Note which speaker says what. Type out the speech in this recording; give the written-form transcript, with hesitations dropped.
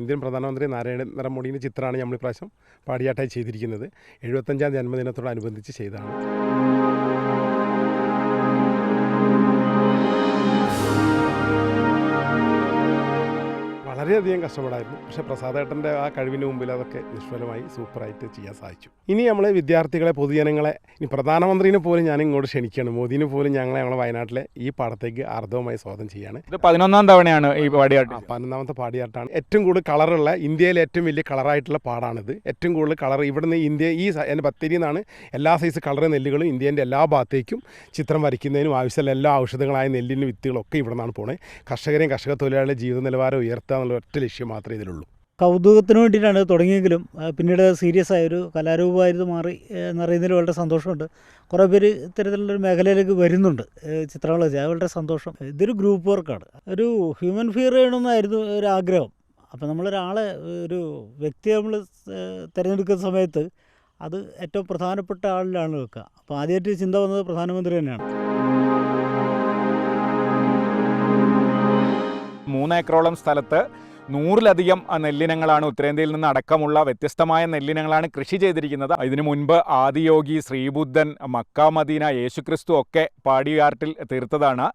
Speaker 1: Indian പ്രധാനമന്ത്രി നരേന്ദ്രമോദിയുടെ ചിത്രമാണ് നമ്മൾ ഇപ്രാവശ്യം പാടിയാട്ടായി ചെയ്തിരിക്കുന്നത്. 75ാം ജന്മദിനത്തോടനുബന്ധിച്ച് ചെയ്തതാണ്. വളരെയധികം കഷ്ടപ്പെടായിരുന്നു. പക്ഷേ പ്രസാദേട്ടൻ്റെ ആ കഴിവിന് മുമ്പിൽ അതൊക്കെ നിഷ്ഫലമായി സൂപ്പറായിട്ട് ചെയ്യാൻ സാധിച്ചു. ഇനി നമ്മൾ വിദ്യാർത്ഥികളെ, പൊതുജനങ്ങളെ, ഇനി പ്രധാനമന്ത്രിനെ പോലും ഞാൻ ഇങ്ങോട്ട് ക്ഷണിക്കുകയാണ്. മോദിനെ പോലും ഞങ്ങളെ വയനാട്ടിലെ ഈ പാടത്തേക്ക് ആർദ്രവുമായി സ്വാഗതം ചെയ്യാണ്.
Speaker 2: ഇത് 11ാം തവണയാണ് ഈ പാടിയാട്ട്.
Speaker 1: 11ാമത്തെ പാടിയാട്ടാണ്. ഏറ്റവും കൂടുതൽ കളറുള്ള, ഇന്ത്യയിലെ ഏറ്റവും വലിയ കളറായിട്ടുള്ള പാടാണിത്. ഏറ്റവും കൂടുതൽ കളർ ഇവിടുന്ന് ഈ ബത്തേരിയിൽ നിന്നാണ് എല്ലാ സൈസ് കളർ നെല്ലുകളും ഇന്ത്യൻ്റെ എല്ലാ ഭാഗത്തേക്കും ചിത്രം വരയ്ക്കുന്നതിനും ആവശ്യമുള്ള എല്ലാ ഔഷധങ്ങളായ നെല്ലിൻ്റെ വിത്തുകളൊക്കെ ഇവിടെ നിന്നാണ് പോണേ. കർഷകരെയും കർഷക തൊഴിലാളികളുടെ ജീവിത നിലവാരം ഉയർത്തുക എന്നുള്ള ഒറ്റ ലക്ഷ്യം മാത്രമേ ഇതിലുള്ളൂ.
Speaker 3: കൗതുകത്തിന് വേണ്ടിയിട്ടാണ് തുടങ്ങിയെങ്കിലും പിന്നീട് സീരിയസ് ആയൊരു കലാരൂപമായിട്ട് മാറി എന്നറിയുന്നതിൽ വളരെ സന്തോഷമുണ്ട്. കുറേ പേര് ഇത്തരത്തിലുള്ളൊരു മേഖലയിലേക്ക് വരുന്നുണ്ട് ചിത്രങ്ങൾ ചെയ്യാൻ. വളരെ സന്തോഷം. ഇതൊരു ഗ്രൂപ്പ് വർക്കാണ്. ഒരു ഹ്യൂമൻ ഫിയർ ചെയ്യണമെന്നായിരുന്നു ഒരു ആഗ്രഹം. അപ്പോൾ നമ്മളൊരാളെ, ഒരു വ്യക്തിയെ നമ്മൾ തിരഞ്ഞെടുക്കുന്ന സമയത്ത് അത് ഏറ്റവും പ്രധാനപ്പെട്ട ആളിലാണ് വെക്കുക. അപ്പോൾ ആദ്യമായിട്ട് ചിന്ത വന്നത് പ്രധാനമന്ത്രി തന്നെയാണ്.
Speaker 2: 3 ഏക്കറോളം സ്ഥലത്ത് 100-ലധികം നെല്ലിനങ്ങളാണ് ഉത്തരേന്ത്യയിൽ നിന്ന് അടക്കമുള്ള വ്യത്യസ്തമായ നെല്ലിനങ്ങളാണ് കൃഷി ചെയ്തിരിക്കുന്നത്. ഇതിനു മുൻപ് ആദിയോഗി, ശ്രീബുദ്ധൻ, മക്ക, മദീന, യേശുക്രിസ്തു ഒക്കെ പാടിയാട്ടിൽ തീർത്തതാണ്.